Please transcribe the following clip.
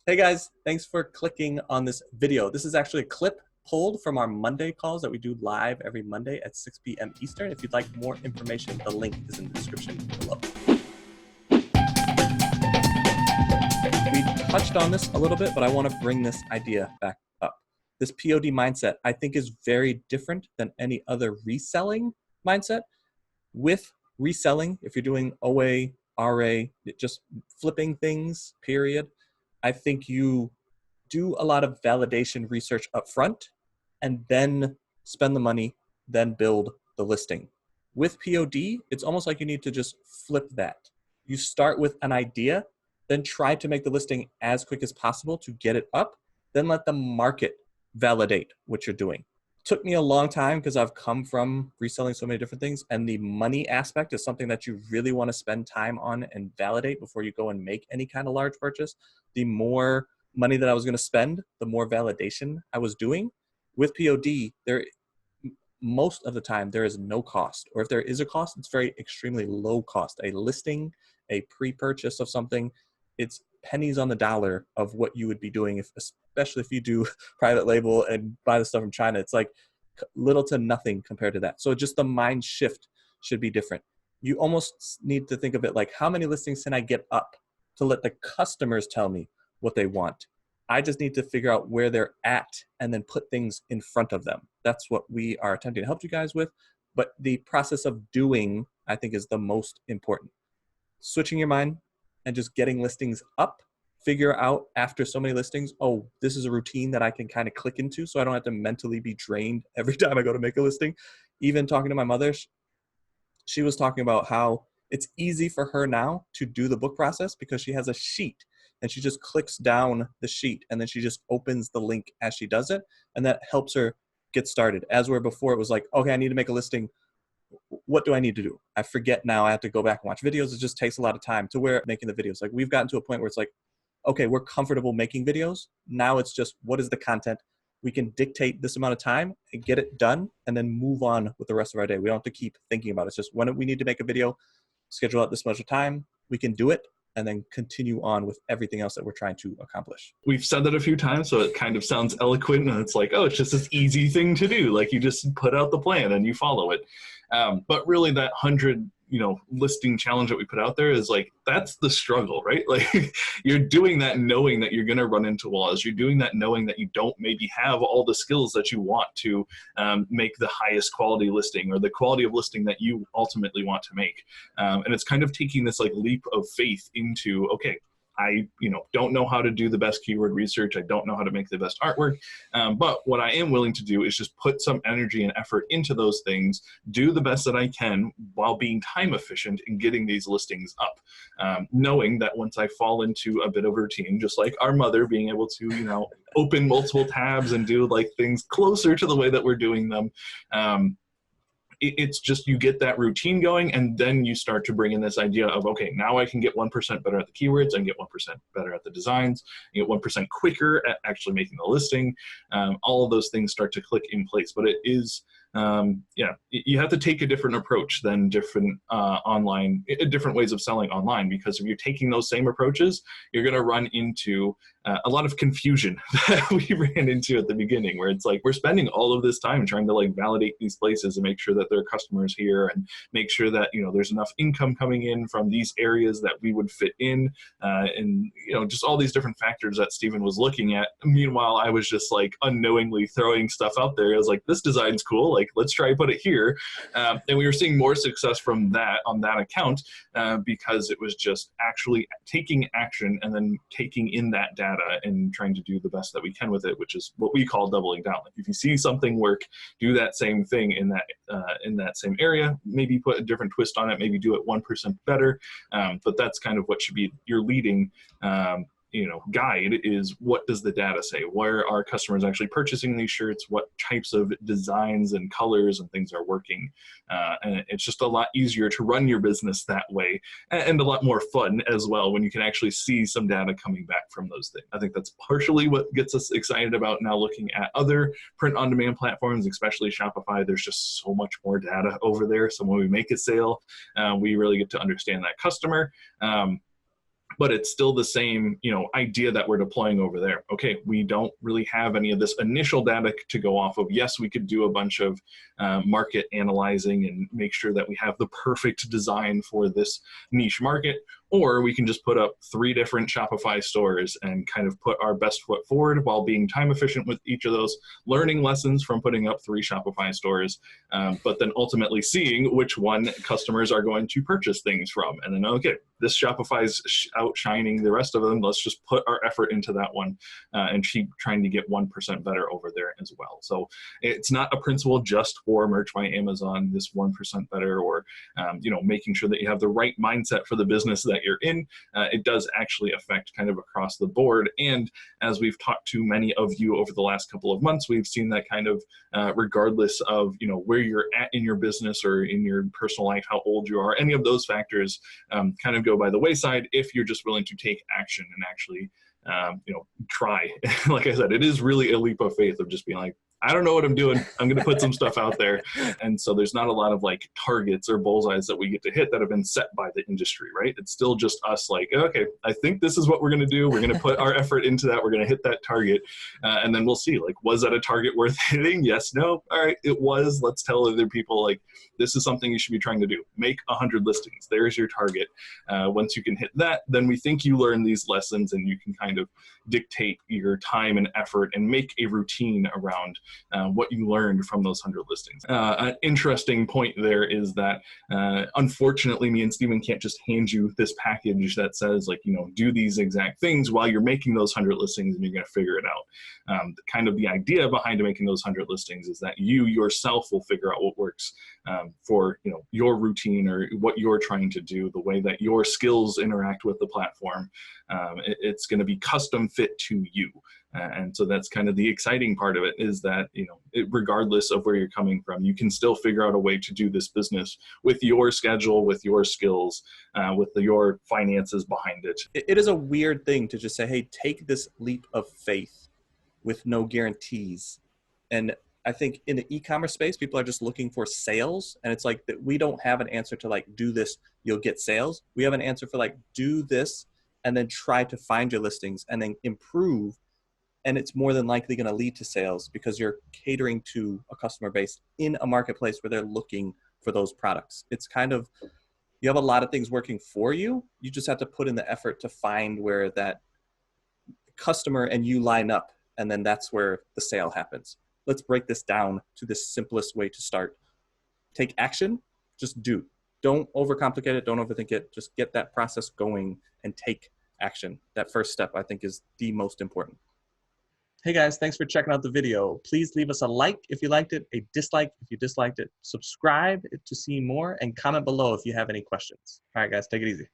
Hey guys, thanks for clicking on this video. This is actually a clip pulled from our Monday calls that we do live every Monday at 6 p.m. Eastern. If you'd like more information, the link is in the description below. We touched on this a little bit, but I want to bring this idea back up. This POD mindset, I think, is very different than any other reselling mindset. With reselling, if you're doing OA, RA, just flipping things, period, I think you do a lot of validation research up front and then spend the money, then build the listing. With POD, it's almost like you need to just flip that. You start with an idea, then try to make the listing as quick as possible to get it up, then let the market validate what you're doing. Took me a long time because I've come from reselling so many different things, and the money aspect is something that you really want to spend time on and validate before you go and make any kind of large purchase. The more money that I was going to spend, the more validation I was doing. With POD, most of the time there is no cost, or if there is a cost, it's very extremely low cost. A listing, a pre-purchase of something, it's pennies on the dollar of what you would be doing, especially if you do private label and buy the stuff from China. It's like little to nothing compared to that. So just the mind shift should be different. You almost need to think of it like, how many listings can I get up to let the customers tell me what they want? I just need to figure out where they're at and then put things in front of them. That's what we are attempting to help you guys with. But the process of doing, I think, is the most important. Switching your mind and just getting listings up. Figure out after so many listings, oh, this is a routine that I can kind of click into so I don't have to mentally be drained every time I go to make a listing. Even talking to my mother, she was talking about how it's easy for her now to do the book process because she has a sheet and she just clicks down the sheet and then she just opens the link as she does it. And that helps her get started. As where before it was like, okay, I need to make a listing. What do I need to do? I forget now. I have to go back and watch videos. It just takes a lot of time to where making the videos. Like we've gotten to a point where it's like, okay, we're comfortable making videos. Now it's just, what is the content? We can dictate this amount of time and get it done and then move on with the rest of our day. We don't have to keep thinking about it. It's just when we need to make a video, schedule out this much of time, we can do it and then continue on with everything else that we're trying to accomplish. We've said that a few times, so it kind of sounds eloquent, and it's like, oh, it's just this easy thing to do. Like you just put out the plan and you follow it. But really that 100 listing challenge that we put out there is like, that's the struggle, right? Like you're doing that knowing that you're going to run into walls. You're doing that knowing that you don't maybe have all the skills that you want to make the highest quality listing or the quality of listing that you ultimately want to make. And it's kind of taking this like leap of faith into, okay, I don't know how to do the best keyword research. I don't know how to make the best artwork. But what I am willing to do is just put some energy and effort into those things, do the best that I can while being time efficient in getting these listings up. Knowing that once I fall into a bit of routine, just like our mother being able to, open multiple tabs and do like things closer to the way that we're doing them, it's just you get that routine going, and then you start to bring in this idea of, okay, now I can get 1% better at the keywords, I can get 1% better at the designs, I get 1% quicker at actually making the listing. All of those things start to click in place, but it is, you have to take a different approach than different different ways of selling online, because if you're taking those same approaches, you're going to run into a lot of confusion that we ran into at the beginning, where it's like we're spending all of this time trying to like validate these places and make sure that there are customers here and make sure that there's enough income coming in from these areas that we would fit in, and just all these different factors that Stephen was looking at. Meanwhile, I was just like unknowingly throwing stuff out there. I was like, this design's cool, like let's try to put it here, and we were seeing more success from that on that account, because it was just actually taking action and then taking in that data and trying to do the best that we can with it, which is what we call doubling down. Like if you see something work, do that same thing in that same area, maybe put a different twist on it, maybe do it 1% better. But that's kind of what should be your leading guide, is what does the data say? Where are customers actually purchasing these shirts? What types of designs and colors and things are working? And it's just a lot easier to run your business that way, and a lot more fun as well when you can actually see some data coming back from those things. I think that's partially what gets us excited about now looking at other print-on-demand platforms, especially Shopify. There's just so much more data over there. So when we make a sale, we really get to understand that customer. but it's still the same, idea that we're deploying over there. Okay, we don't really have any of this initial data to go off of. Yes, we could do a bunch of market analyzing and make sure that we have the perfect design for this niche market, or we can just put up 3 different Shopify stores and kind of put our best foot forward while being time efficient with each of those, learning lessons from putting up 3 Shopify stores, but then ultimately seeing which one customers are going to purchase things from. And then, okay, this Shopify is outshining the rest of them. Let's just put our effort into that one and keep trying to get 1% better over there as well. So it's not a principle just for Merch by Amazon, this 1% better, or making sure that you have the right mindset for the business that you're in. It does actually affect kind of across the board. And as we've talked to many of you over the last couple of months, we've seen that kind of regardless of where you're at in your business or in your personal life, how old you are, any of those factors kind of go by the wayside if you're just willing to take action and actually try. Like I said, it is really a leap of faith of just being like, I don't know what I'm doing. I'm going to put some stuff out there. And so there's not a lot of like targets or bullseyes that we get to hit that have been set by the industry, right? It's still just us like, okay, I think this is what we're going to do. We're going to put our effort into that. We're going to hit that target. And then we'll see, like, was that a target worth hitting? Yes, no. All right, it was. Let's tell other people, like, this is something you should be trying to do. Make 100 listings. There's your target. Once you can hit that, then we think you learn these lessons and you can kind of dictate your time and effort and make a routine around what you learned from those 100 listings. An interesting point there is that unfortunately me and Steven can't just hand you this package that says like, do these exact things while you're making those 100 listings and you're going to figure it out. Kind of the idea behind making those 100 listings is that you yourself will figure out what works for your routine or what you're trying to do, the way that your skills interact with the platform. It's going to be custom fit to you. And so that's kind of the exciting part of it, is that, regardless of where you're coming from, you can still figure out a way to do this business with your schedule, with your skills, with your finances behind it. It is a weird thing to just say, hey, take this leap of faith with no guarantees. And I think in the e-commerce space, people are just looking for sales. And it's like that we don't have an answer to like, do this, you'll get sales. We have an answer for like, do this and then try to find your listings and then improve. And it's more than likely going to lead to sales because you're catering to a customer base in a marketplace where they're looking for those products. It's kind of, you have a lot of things working for you. You just have to put in the effort to find where that customer and you line up. And then that's where the sale happens. Let's break this down to the simplest way to start. Take action, just do. Don't overcomplicate it, don't overthink it. Just get that process going and take action. That first step, I think, is the most important. Hey guys, thanks for checking out the video. Please leave us a like if you liked it, a dislike if you disliked it, subscribe to see more, and comment below if you have any questions. All right guys, take it easy.